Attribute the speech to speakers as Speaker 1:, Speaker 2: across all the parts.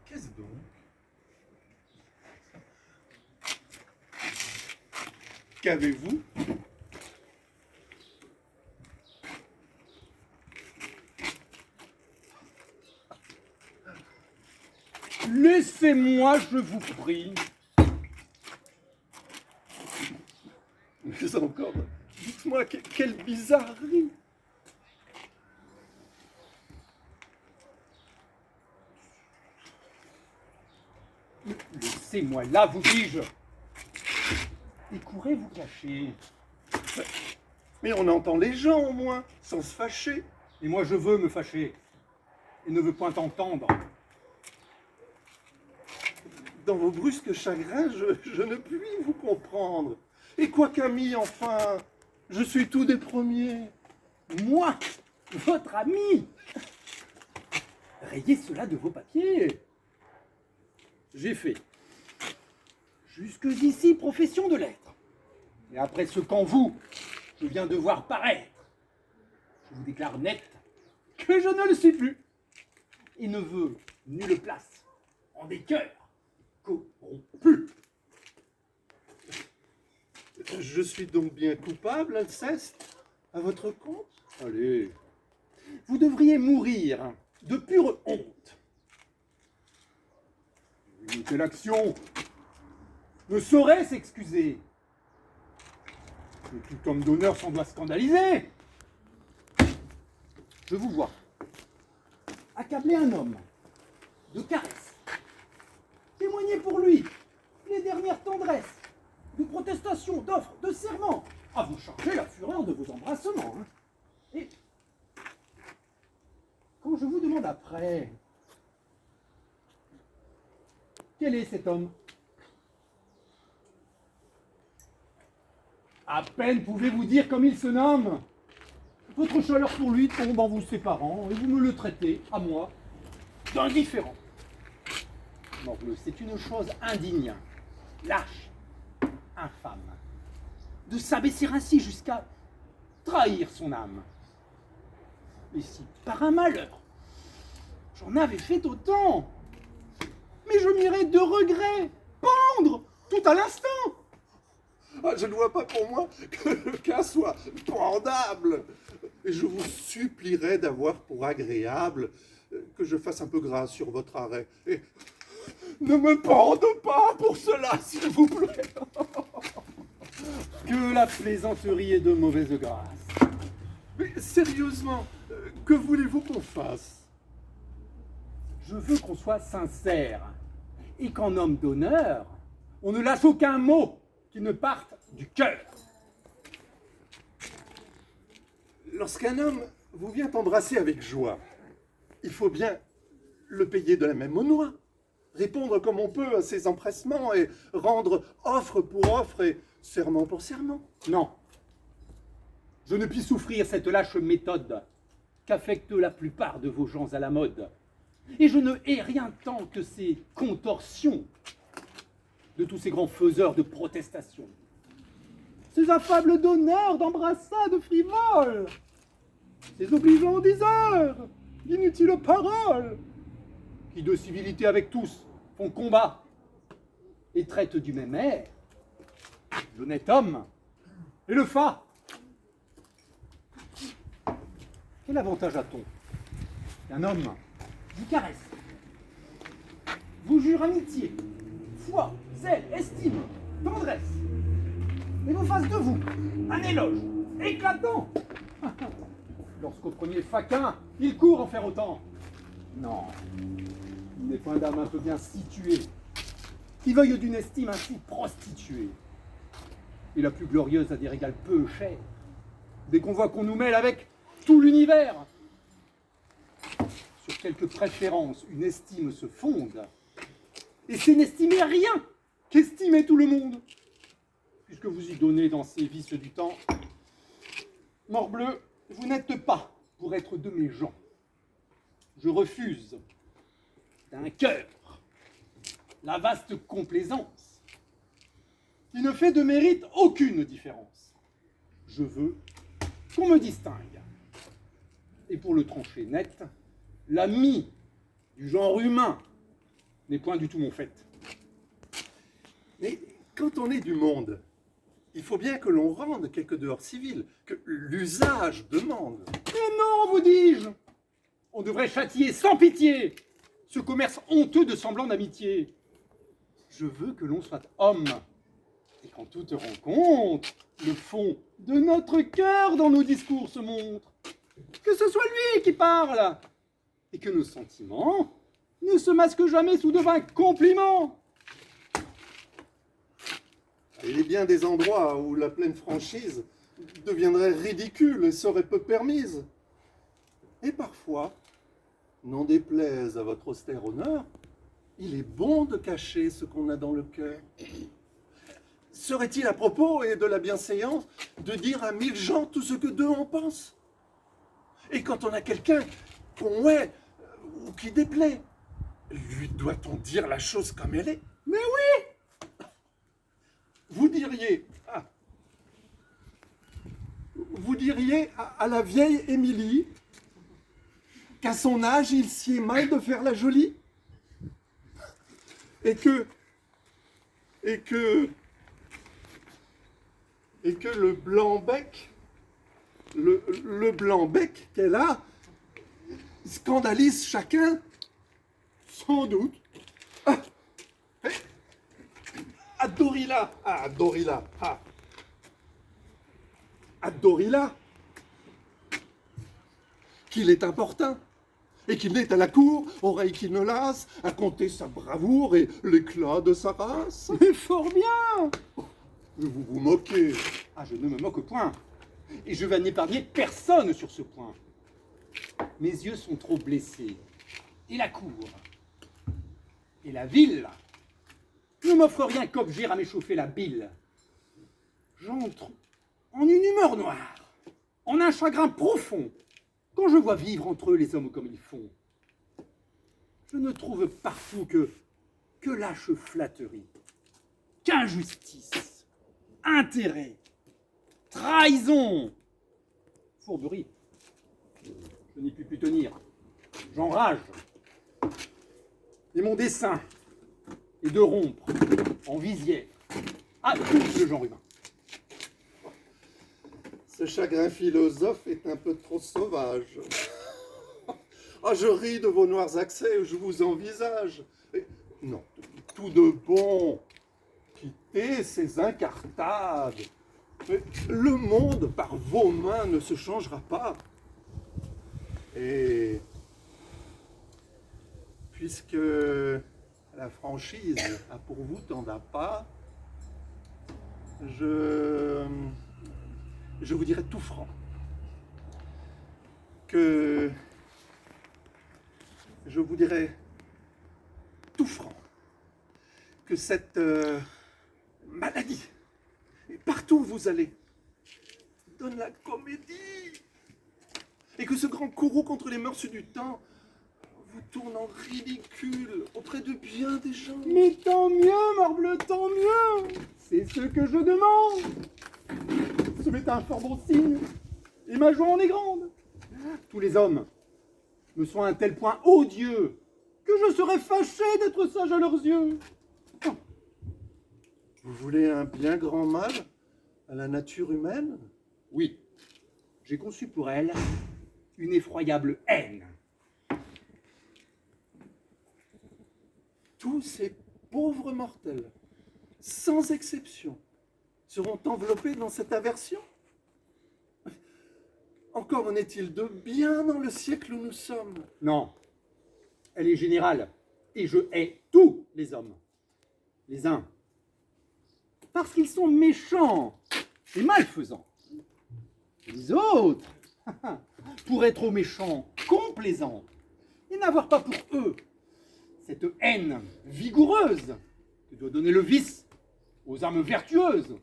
Speaker 1: Qu'est-ce donc? Qu'avez-vous?
Speaker 2: Laissez-moi, je vous prie.
Speaker 1: Mais encore, dites-moi, quelle bizarrerie!
Speaker 2: Laissez-moi là, vous dis-je. Et courez vous cacher.
Speaker 1: Mais on entend les gens au moins, sans se fâcher.
Speaker 2: Et moi je veux me fâcher. Et ne veux point entendre.
Speaker 1: Dans vos brusques chagrins, je ne puis vous comprendre. Et quoi qu'ami, enfin, je suis tout des premiers.
Speaker 2: Moi, votre ami. Rayez cela de vos papiers. J'ai fait jusque d'ici profession de l'être. Et après ce qu'en vous, je viens de voir paraître, je vous déclare net que je ne le suis plus. Et ne veux nulle place en des cœurs corrompus.
Speaker 1: Je suis donc bien coupable, Alceste, à votre compte?
Speaker 2: Allez, vous devriez mourir de pure honte. Une telle action ne saurait s'excuser. Que tout homme d'honneur s'en doit scandaliser. Je vous vois accabler un homme de caresses, témoigner pour lui les dernières tendresses, de protestations, d'offres, de serments, à vous charger la fureur de vos embrassements. Hein. Et quand je vous demande après, quel est cet homme? À peine pouvez-vous dire comme il se nomme. Votre chaleur pour lui tombe en vous séparant, et vous me le traitez, à moi, d'indifférent. Morbleu, c'est une chose indigne, lâche, infâme, de s'abaisser ainsi jusqu'à trahir son âme. Et si par un malheur, j'en avais fait autant, mais je m'irais de regret pendre tout à l'instant.
Speaker 1: Ah, je ne vois pas pour moi que le cas soit pendable. Et je vous supplierai d'avoir pour agréable que je fasse un peu grâce sur votre arrêt. Et ne me pende pas pour cela, s'il vous plaît.
Speaker 2: Que la plaisanterie est de mauvaise grâce.
Speaker 1: Mais sérieusement, que voulez-vous qu'on fasse?
Speaker 2: Je veux qu'on soit sincère et qu'en homme d'honneur, on ne lâche aucun mot qui ne parte du cœur.
Speaker 1: Lorsqu'un homme vous vient embrasser avec joie, il faut bien le payer de la même monnaie, répondre comme on peut à ses empressements et rendre offre pour offre et serment pour serment.
Speaker 2: Non, je ne puis souffrir cette lâche méthode qu'affectent la plupart de vos gens à la mode. Et je ne hais rien tant que ces contorsions de tous ces grands faiseurs de protestations, ces affables donneurs d'embrassades frivoles, ces obligeants diseurs d'inutiles paroles, qui de civilité avec tous font combat et traitent du même air l'honnête homme et le fat. Quel avantage a-t-on qu'un homme vous caresse, vous jure amitié, foi, zèle, estime, tendresse, et vous fasse de vous un éloge éclatant, lorsqu'au premier faquin, il court en faire autant? Non, il n'est point d'âme un peu bien située, qui veuille d'une estime ainsi prostituée. Et la plus glorieuse a des régals peu chers, dès qu'on voit qu'on nous mêle avec tout l'univers. Sur quelques préférences, une estime se fonde, et c'est n'estimer rien qu'estimer tout le monde, puisque vous y donnez dans ces vices du temps. Morbleu, vous n'êtes pas pour être de mes gens. Je refuse d'un cœur la vaste complaisance qui ne fait de mérite aucune différence. Je veux qu'on me distingue. Et pour le trancher net, l'ami du genre humain n'est point du tout mon fait.
Speaker 1: Mais quand on est du monde, il faut bien que l'on rende quelques dehors civils, que l'usage demande.
Speaker 2: Mais non, vous dis-je! On devrait châtier sans pitié ce commerce honteux de semblant d'amitié. Je veux que l'on soit homme, et qu'en toute rencontre, le fond de notre cœur dans nos discours se montre. Que ce soit lui qui parle, et que nos sentiments ne se masquent jamais sous de vains compliments.
Speaker 1: Il est bien des endroits où la pleine franchise deviendrait ridicule et serait peu permise. Et parfois, n'en déplaise à votre austère honneur, il est bon de cacher ce qu'on a dans le cœur. Serait-il à propos et de la bienséance de dire à 1000 gens tout ce que d'eux en pensent? Et quand on a quelqu'un qu'on hait ou qui déplaît, lui doit-on dire la chose comme elle est?
Speaker 2: Mais oui!
Speaker 1: Vous diriez, à la vieille Émilie qu'à son âge, il s'y est mal de faire la jolie? Et que le blanc-bec, le blanc-bec qu'elle a, scandalise chacun? Sans doute. À Dorila, qu'il est importun, et qu'il n'est à la cour, oreille qui ne lasse, à compter sa bravoure et l'éclat de sa race.
Speaker 2: Mais fort bien!
Speaker 1: Vous vous moquez.
Speaker 2: Ah, je ne me moque point, et je vais n'épargner personne sur ce point. Mes yeux sont trop blessés, et la cour, et la ville ne m'offrent rien qu'objet à m'échauffer la bile. J'entre en une humeur noire, en un chagrin profond, quand je vois vivre entre eux les hommes comme ils font. Je ne trouve partout que lâche flatterie, qu'injustice, intérêt, trahison, fourberie. Je n'y puis plus tenir. J'enrage. Et mon dessein est de rompre en visière à tout le genre humain.
Speaker 1: Ce chagrin philosophe est un peu trop sauvage. Ah, je ris de vos noirs accès, je vous envisage. Et, non, tout de bon, quittez ces incartades. Mais le monde, par vos mains, ne se changera pas. Et puisque la franchise a pour vous tant d'appât, je vous dirai tout franc que cette maladie, et partout où vous allez, donne la comédie, et que ce grand courroux contre les mœurs du temps vous tourne en ridicule auprès de bien des gens.
Speaker 2: Mais tant mieux, morbleu, tant mieux. C'est ce que je demande. Ce m'est un fort bon signe, et ma joie en est grande. Tous les hommes me sont à un tel point odieux que je serais fâché d'être sage à leurs yeux.
Speaker 1: Vous voulez un bien grand mal à la nature humaine?
Speaker 2: Oui, j'ai conçu pour elle une effroyable haine.
Speaker 1: Tous ces pauvres mortels, sans exception, seront enveloppés dans cette aversion? Encore en est-il de bien dans le siècle où nous sommes?
Speaker 2: Non, elle est générale, et je hais tous les hommes. Les uns, parce qu'ils sont méchants et malfaisants. Et les autres, pour être aux méchants complaisants, et n'avoir pas pour eux cette haine vigoureuse que doit donner le vice aux âmes vertueuses,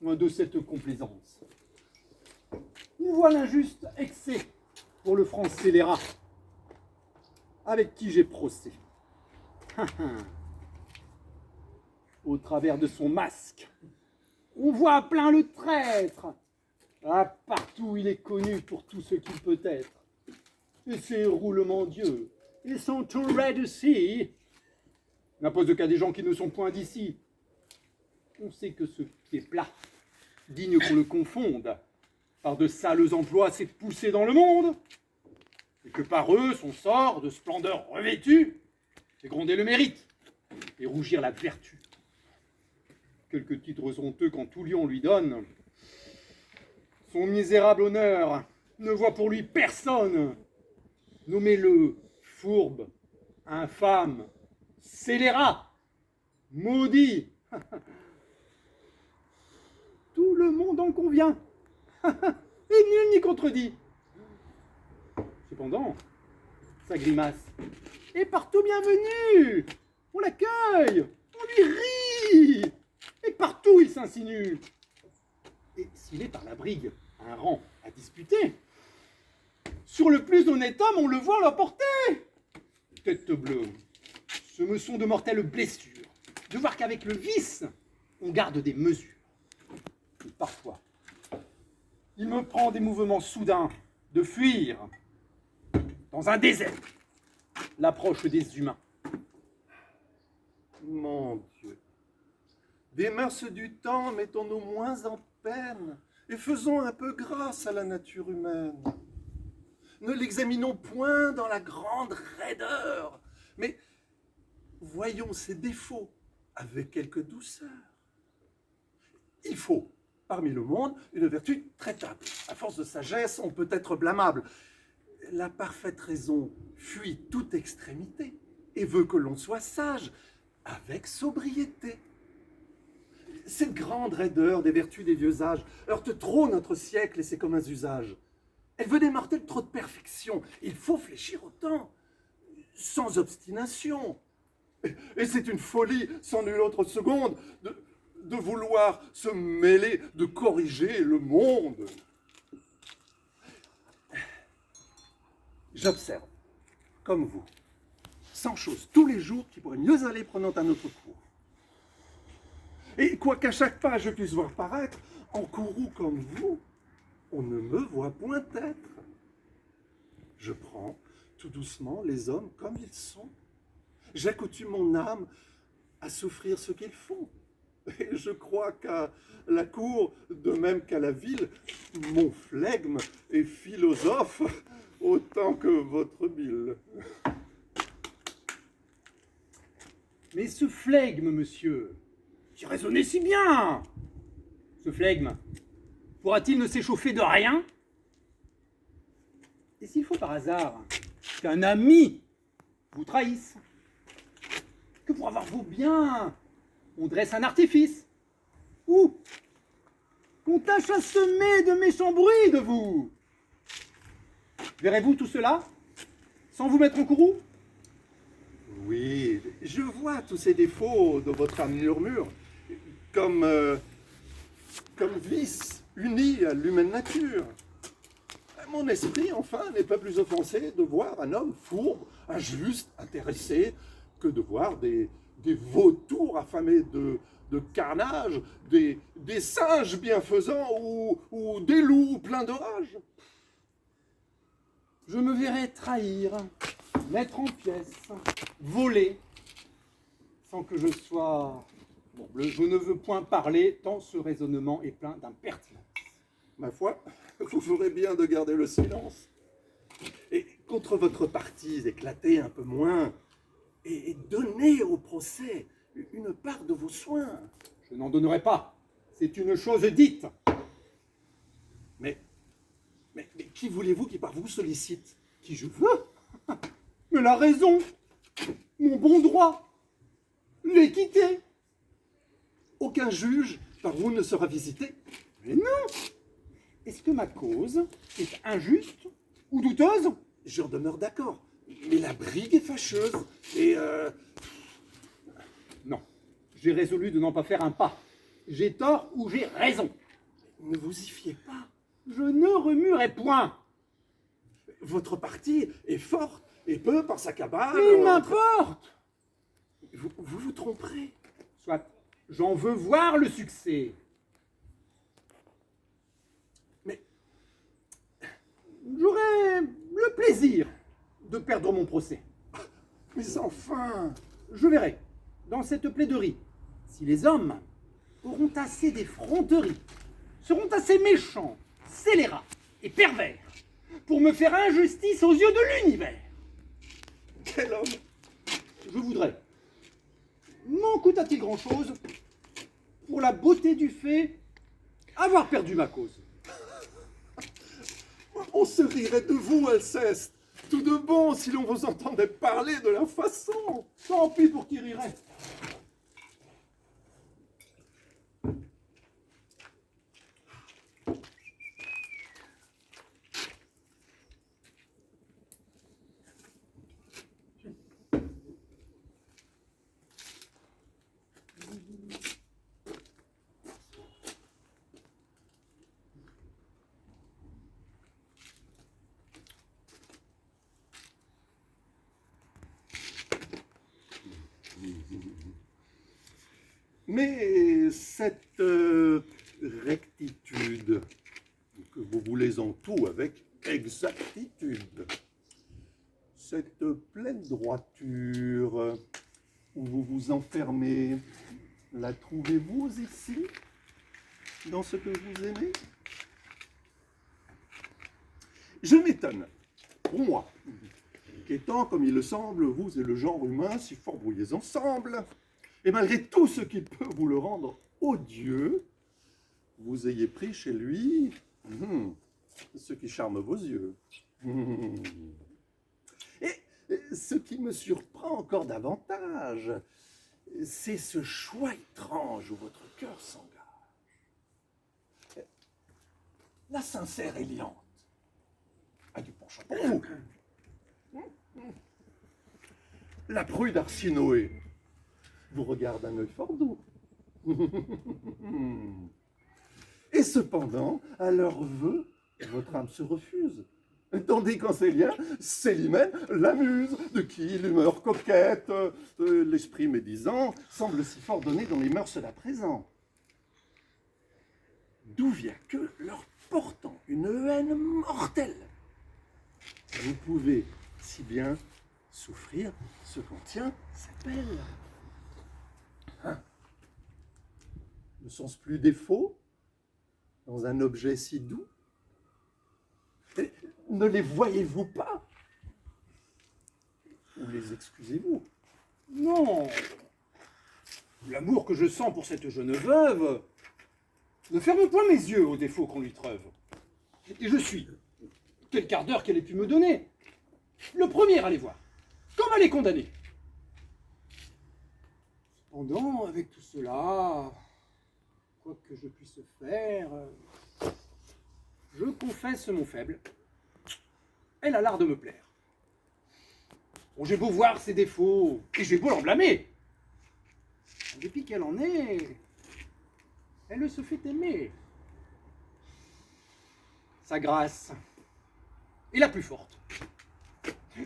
Speaker 2: loin de cette complaisance. On voit l'injuste excès pour le franc scélérat, avec qui j'ai procès. Au travers de son masque, on voit plein le traître. Ah, partout il est connu pour tout ce qu'il peut être. Et ses roulements d'yeux, ils sont tout raides aussi, n'impose qu'à des gens qui ne sont point d'ici. On sait que ce qui est plat, digne qu'on le confonde, par de sales emplois s'est poussé dans le monde, et que par eux, son sort de splendeur revêtue, fait gronder le mérite et rougir la vertu. Quelques titres honteux quand tout lion lui donne, son misérable honneur ne voit pour lui personne. Nommez-le fourbe, infâme, scélérat, maudit. Tout le monde en convient. Et nul n'y contredit. Cependant, sa grimace est partout bienvenue. On l'accueille, on lui rit. Et partout il s'insinue. Et s'il est par la brigue un rang à disputer, sur le plus honnête homme, on le voit l'emporter. Tête bleue, ce me sont de mortelles blessures, de voir qu'avec le vice, on garde des mesures. Et parfois, il me prend des mouvements soudains de fuir, dans un désert, l'approche des humains.
Speaker 1: Mon Dieu. Des mœurs du temps, mettons-nous moins en peine et faisons un peu grâce à la nature humaine. Ne l'examinons point dans la grande raideur, mais voyons ses défauts avec quelque douceur. Il faut, parmi le monde, une vertu traitable. À force de sagesse, on peut être blâmable. La parfaite raison fuit toute extrémité et veut que l'on soit sage, avec sobriété. Cette grande raideur des vertus des vieux âges heurte trop notre siècle et ses communs usages. Elle veut des mortels trop de perfection. Il faut fléchir au temps, sans obstination. Et c'est une folie, sans nulle autre seconde, de vouloir se mêler, de corriger le monde. J'observe, comme vous, 100 choses tous les jours qui pourraient mieux aller prenant un autre cours. Et quoiqu'à chaque pas je puisse voir paraître, en courroux comme vous, on ne me voit point être. Je prends tout doucement les hommes comme ils sont. J'accoutume mon âme à souffrir ce qu'ils font. Et je crois qu'à la cour, de même qu'à la ville, mon flegme est philosophe autant que votre bile.
Speaker 2: Mais ce flegme, monsieur, qui raisonnait si bien, ce flegme, pourra-t-il ne s'échauffer de rien? Et s'il faut par hasard qu'un ami vous trahisse, que pour avoir vos biens, on dresse un artifice, ou qu'on tâche à semer de méchants bruits de vous, verrez-vous tout cela sans vous mettre en courroux?
Speaker 1: Oui, je vois tous ces défauts de votre âme murmure comme vice uni à l'humaine nature. Mon esprit, enfin, n'est pas plus offensé de voir un homme fourbe, injuste, intéressé, que de voir des vautours affamés de carnage, des singes bienfaisants ou des loups pleins de rage.
Speaker 2: Je me verrai trahir, mettre en pièces, voler, sans que je sois... Bon, je ne veux point parler, tant ce raisonnement est plein d'impertinence.
Speaker 1: Ma foi, vous ferez bien de garder le silence. Et contre votre partie, éclatez un peu moins, et donnez au procès une part de vos soins.
Speaker 2: Je n'en donnerai pas, c'est une chose dite.
Speaker 1: Mais qui voulez-vous qui par vous sollicite?
Speaker 2: Qui je veux? Mais la raison, mon bon droit, l'équité.
Speaker 1: Aucun juge par vous ne sera visité.
Speaker 2: Mais non! Est-ce que ma cause est injuste ou douteuse?
Speaker 1: J'en demeure d'accord. Mais la brigue est fâcheuse. Et
Speaker 2: Non, j'ai résolu de n'en pas faire un pas. J'ai tort ou j'ai raison.
Speaker 1: ne vous y fiez pas.
Speaker 2: Je ne remuerai point.
Speaker 1: Votre partie est forte et peut, par sa cabale...
Speaker 2: Il m'importe.
Speaker 1: Vous vous tromperez.
Speaker 2: Soit, j'en veux voir le succès.
Speaker 1: Mais
Speaker 2: J'aurai le plaisir de perdre mon procès.
Speaker 1: enfin,
Speaker 2: Je verrai. dans cette plaidoirie, si les hommes auront assez d'effronterie, seront assez méchants, scélérats et pervers pour me faire injustice aux yeux de l'univers.
Speaker 1: Quel homme!
Speaker 2: Je voudrais, m'en coûta-t-il grand-chose, pour la beauté du fait, avoir perdu ma cause.
Speaker 1: On se rirait de vous, Alceste. Tout de bon si l'on vous entendait parler de la façon.
Speaker 2: Tant pis pour qui rirait.
Speaker 1: Mais cette rectitude, que vous voulez en tout avec exactitude, cette pleine droiture où vous vous enfermez, la trouvez-vous ici, dans ce que vous aimez? Je m'étonne, pour moi, qu'étant, comme il le semble, vous et le genre humain si fort brouillés ensemble, et malgré tout ce qui peut vous le rendre odieux, vous ayez pris chez lui ce qui charme vos yeux. Et ce qui me surprend encore davantage, c'est ce choix étrange où votre cœur s'engage. La sincère Éliante a du penchant pour vous. La prude Arsinoé vous regarde d'un œil fort doux. Et cependant, à leurs vœux, votre âme se refuse. Tandis qu'en Célien, Célimène l'amuse, de qui l'humeur coquette, l'esprit médisant, semble si fort donné dans les mœurs d'à présent. D'où vient que, leur portant une haine mortelle, vous pouvez si bien souffrir ce qu'en tient cette belle. Ne sont-ce plus défauts dans un objet si doux? Et ne les voyez-vous pas? Ou les excusez-vous?
Speaker 2: Non. L'amour que je sens pour cette jeune veuve ne ferme point mes yeux aux défauts qu'on lui treuve. Et je suis, quel quart d'heure qu'elle ait pu me donner, le premier à les voir, comme à les condamner. Cependant, avec tout cela, quoi que je puisse faire, je confesse mon faible. Elle a l'art de me plaire. Bon, j'ai beau voir ses défauts, et j'ai beau l'en blâmer. En dépit qu'elle en est, elle se fait aimer. Sa grâce est la plus forte.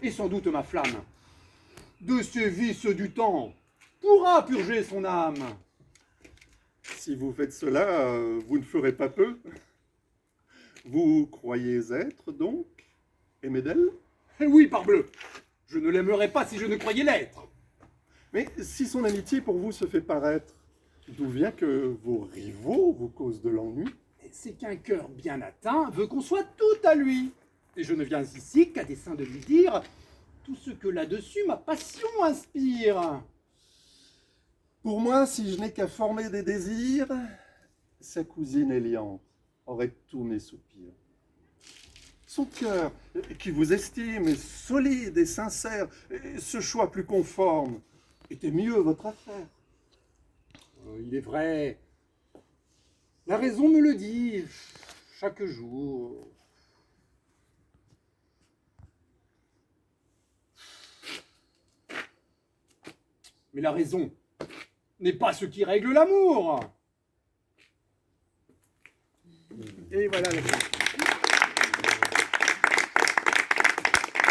Speaker 2: Et sans doute ma flamme, de ces vices du temps, pourra purger son âme.
Speaker 1: Si vous faites cela, vous ne ferez pas peu. Vous croyez être, donc, aimé d'elle?
Speaker 2: Oui, parbleu, je ne l'aimerais pas si je ne croyais l'être.
Speaker 1: Mais si son amitié pour vous se fait paraître, d'où vient que vos rivaux vous causent de l'ennui?
Speaker 2: C'est qu'un cœur bien atteint veut qu'on soit tout à lui. Et je ne viens ici qu'à dessein de lui dire tout ce que là-dessus ma passion inspire.
Speaker 1: Pour moi, si je n'ai qu'à former des désirs, sa cousine Éliante aurait tous mes soupirs. Son cœur, qui vous estime, est solide et sincère, et ce choix plus conforme était mieux votre affaire.
Speaker 2: Il est vrai, la raison me le dit chaque jour. Mais la raison n'est pas ce qui règle l'amour. Et voilà la fin.